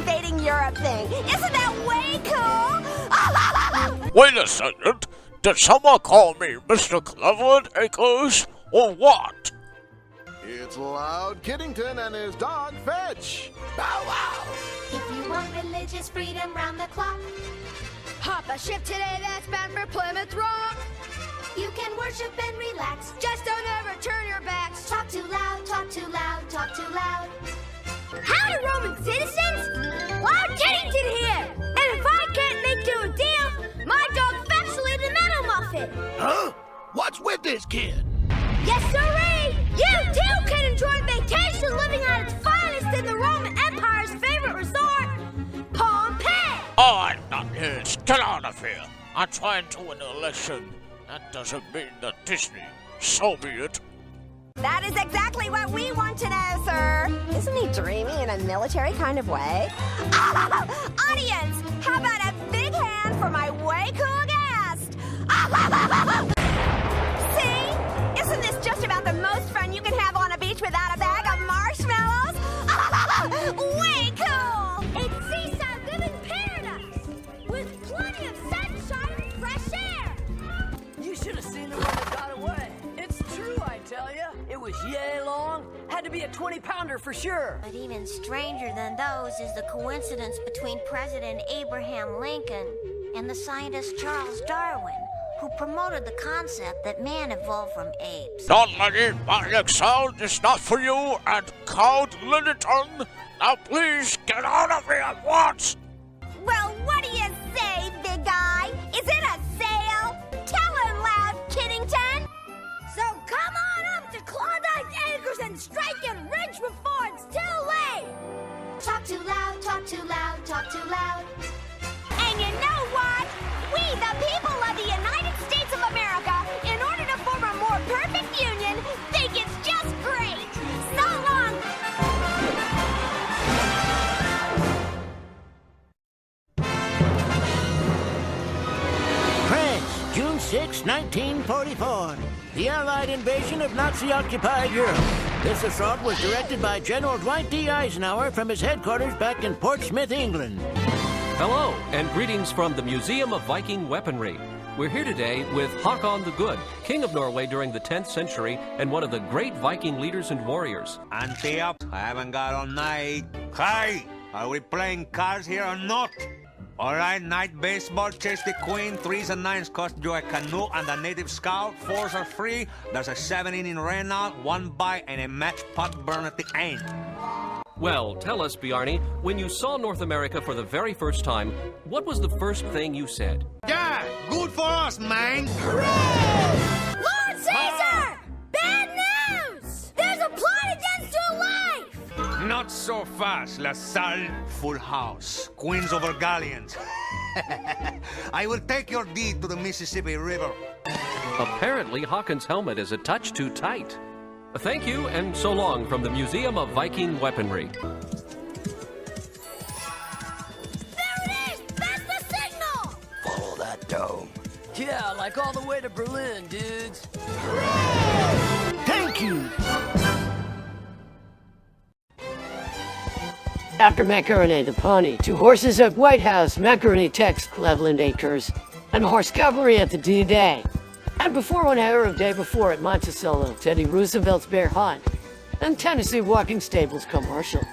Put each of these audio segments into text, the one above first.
invading Europe thing. Isn't that way cool? Wait a second. Did someone call me Mr. Cleveland Acres, or what? It's Loud Kiddington and his dog Fetch. Bow wow! If you want religious freedom round the clock, Hop a ship today that's bound for Plymouth Rock. you can worship and relax. Just don't ever turn your backs. Talk too loud, talk too loud, talk too loud. Howdy, Roman citizens! Loud Kiddington here! And if I can't make you a deal, my dog Fetch will eat the metal muffin! Huh? What's with this kid? Yes, sirree! You too can enjoy vacation living at its finest in the Roman Empire's favorite resort, Pompeii! Oh, I'm not his. Get out of here. I'm trying to win an election. That doesn't mean that Disney. So be it. That is exactly what we want to know, sir. Isn't he dreamy in a military kind of way? Audience, how about a big hand for my way cool guest? See? Isn't this just about the most fun you can have on a beach without a bag of marshmallows? Way cool! It's seaside living paradise with plenty of sunshine and fresh air. You should have seen the one that got away. It's true, I tell you. It was yay long. Had to be a 20-pounder for sure. But even stranger than those is the coincidence between President Abraham Lincoln and the scientist Charles Darwin, who promoted the concept that man evolved from apes. Don't let it. My next sound is not for you and Count Kiddington. Now please get out of here at once. Well, what do you say, big guy? Is it a sale? Tell him, Loud Kiddington. So come on up to Klondike Acres and strike it rich before it's too late. Talk too loud, talk too loud, talk too loud. And you know what? We, the people of the United States of America, in order to form a more perfect union, think it's just great. So long. France, June 6, 1944. The Allied invasion of Nazi-occupied Europe. This assault was directed by General Dwight D. Eisenhower from his headquarters back in Portsmouth, England. Hello, and greetings from the Museum of Viking Weaponry. We're here today with Håkon the Good, King of Norway during the 10th century and one of the great Viking leaders and warriors. Ante up, I haven't got all night. Hi, are we playing cards here or not? All right, night baseball, chase the queen, 3s and 9s cost you a canoe and a native scout, 4s are free, there's a 7-inning rainout, 1 bite, and a match pot burn at the end. Well, tell us, Bjarni, when you saw North America for the very first time, what was the first thing you said? Yeah, good for us, man. Lord Caesar! Bad news! There's a plot against your life! Not so fast, La Salle. Full house. Queens over galleons. I will take your deed to the Mississippi River. Apparently, Håkon's helmet is a touch too tight. Thank you, and so long from the Museum of Viking Weaponry. There it is! That's the signal! Follow that dome. Yeah, like all the way to Berlin, dudes. Thank you. After Macaroni the Pawnee, 2 horses at White House, Macaroni text Cleveland Acres, and horse cavalry at the D-Day. And before 1 hour of day before at Monticello, Teddy Roosevelt's Bear Hunt, and Tennessee Walking Stables commercial.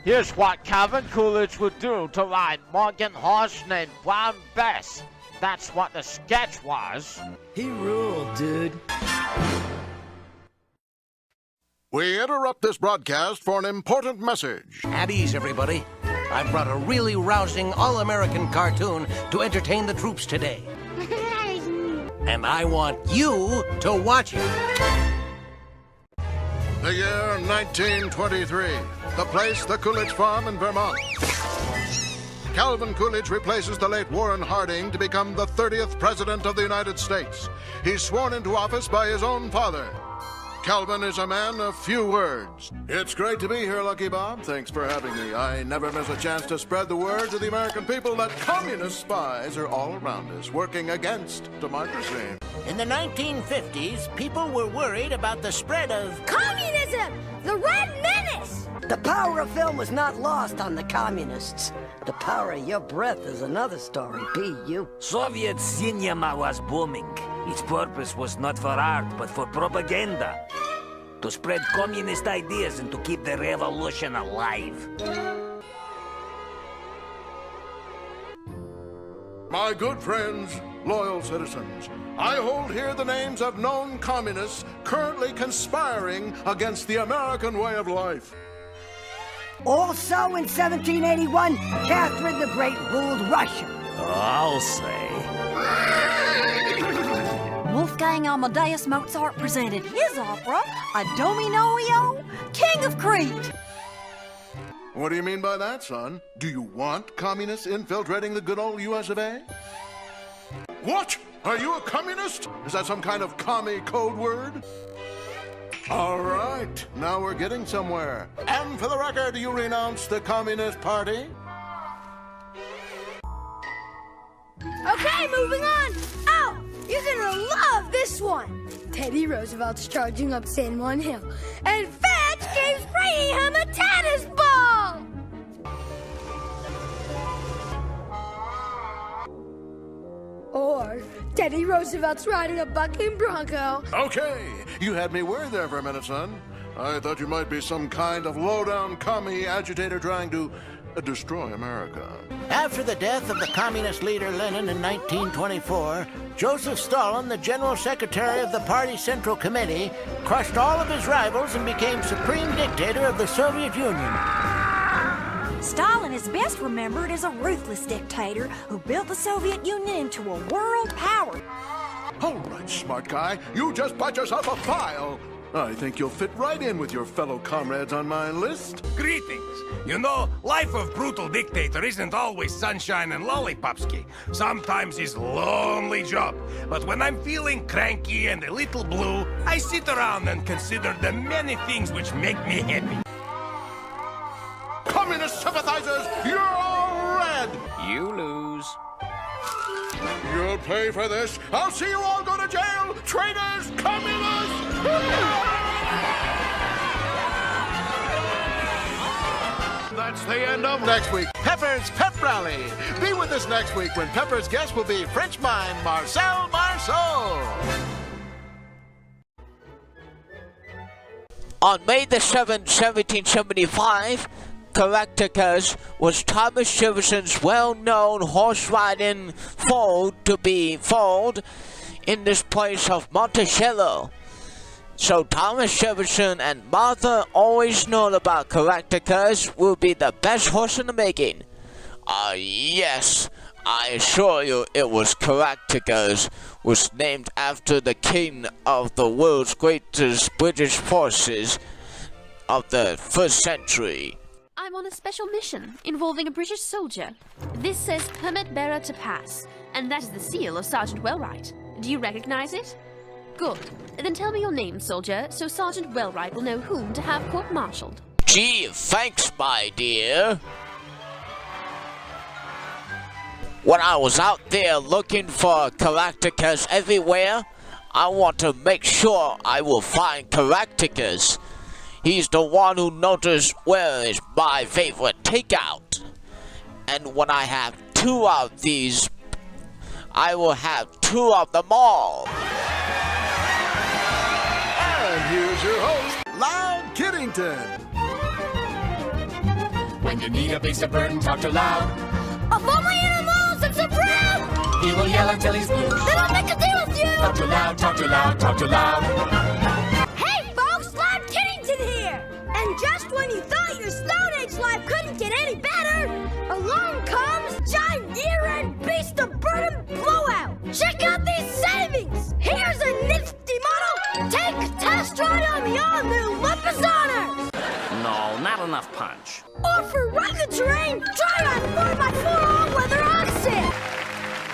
Here's what Calvin Coolidge would do to ride Morgan horse named Brown Bess. That's what the sketch was. He ruled, dude. We interrupt this broadcast for an important message. At ease, everybody. I brought a really rousing all-American cartoon to entertain the troops today. And I want you to watch it. The year 1923. The place, the Coolidge Farm in Vermont. Calvin Coolidge replaces the late Warren Harding to become the 30th President of the United States. He's sworn into office by his own father. Calvin is a man of few words. It's great to be here, Lucky Bob. Thanks for having me. I never miss a chance to spread the word to the American people that communist spies are all around us, working against democracy. In the 1950s, people were worried about the spread of Communism! The Red Menace! The power of film was not lost on the communists. The power of your breath is another story, P.U. Soviet cinema was booming. Its purpose was not for art, but for propaganda. To spread communist ideas and to keep the revolution alive. My good friends, loyal citizens, I hold here the names of known communists currently conspiring against the American way of life. Also in 1781, Catherine the Great ruled Russia. I'll say. Wolfgang Amadeus Mozart presented his opera, Adominoio, King of Crete. What do you mean by that, son? Do you want communists infiltrating the good old US of A? What? Are you a communist? Is that some kind of commie code word? All right, now we're getting somewhere. And for the record, you renounce the Communist Party? Okay, moving on. Oh, you're gonna love this one. Teddy Roosevelt's charging up San Juan Hill, and Fetch keeps bringing him a tennis ball. Or Teddy Roosevelt's riding a bucking bronco. Okay, you had me worried there for a minute, son. I thought you might be some kind of low-down commie agitator trying to destroy America. After the death of the communist leader Lenin in 1924, Joseph Stalin, the general secretary of the party's Central Committee, crushed all of his rivals and became supreme dictator of the Soviet Union. Stalin is best remembered as a ruthless dictator who built the Soviet Union into a world power. All right, smart guy, you just bought yourself a file. I think you'll fit right in with your fellow comrades on my list. Greetings. You know, life of brutal dictator isn't always sunshine and lollipopsky. Sometimes it's lonely job. But when I'm feeling cranky and a little blue, I sit around and consider the many things which make me happy. Communist sympathizers, you're all red! You lose. You'll pay for this. I'll see you all go to jail! Traitors! Communists! That's the end of next week. Pepper's Pep Rally. Be with us next week when Pepper's guest will be French mime Marcel Marceau. On May the 7th, 1775, Caractacus was Thomas Jefferson's well-known horse-riding foal to be foaled in this place of Monticello. So Thomas Jefferson and Martha always known about Caractacus will be the best horse in the making. Yes, I assure you it was Caractacus, was named after the king of the world's greatest British forces of the 1st century. I'm on a special mission involving a British soldier. This says permit bearer to pass, and that is the seal of Sergeant Wellwright. Do you recognize it? Good. Then tell me your name, soldier, so Sergeant Wellwright will know whom to have court-martialed. Gee, thanks, my dear. When I was out there looking for Caractacus everywhere, I want to make sure I will find Caractacus. He's the one who noticed where is my favorite takeout. And when I have 2 of these, I will have 2 of them all. And here's your host, Loud Kiddington. When you need a piece of burden, talk to Loud. Of only animals and some fruit! He will yell until he's blue. Then I'll make a deal with you! Talk to Loud, talk to Loud, talk to Loud. Hey folks, Loud Kiddington here! And just when you thought your Stone Age life couldn't get any better, along comes giant year-end beast of burden blowout! Check out these savings! Here's a nifty model! Take a test ride on the all-new Lipizzaner! No, not enough punch. Or for rugged terrain, try on 4x4 all-weather oxen!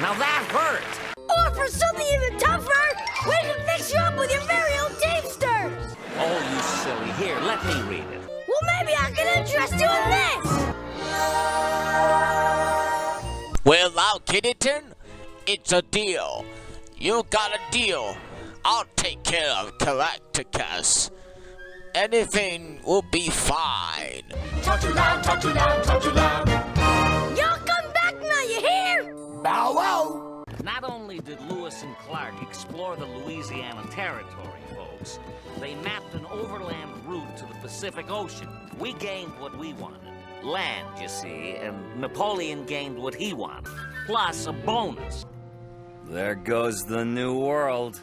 Now that hurt! Or for something even tougher, we can fix you up with your very own Teamsters! Oh, you silly. Here, let me read it. Well, maybe I can interest you in this! Well, now, Kiddington, it's a deal. You got a deal. I'll take care of Caractacus. anything will be fine. Talk too loud, talk too loud, talk too loud. Y'all come back now, you hear? Bow wow! Not only did Lewis and Clark explore the Louisiana Territory, folks, they mapped an overland route to the Pacific Ocean. We gained what we wanted. Land, you see, and Napoleon gained what he wanted. Plus a bonus. There goes the New World.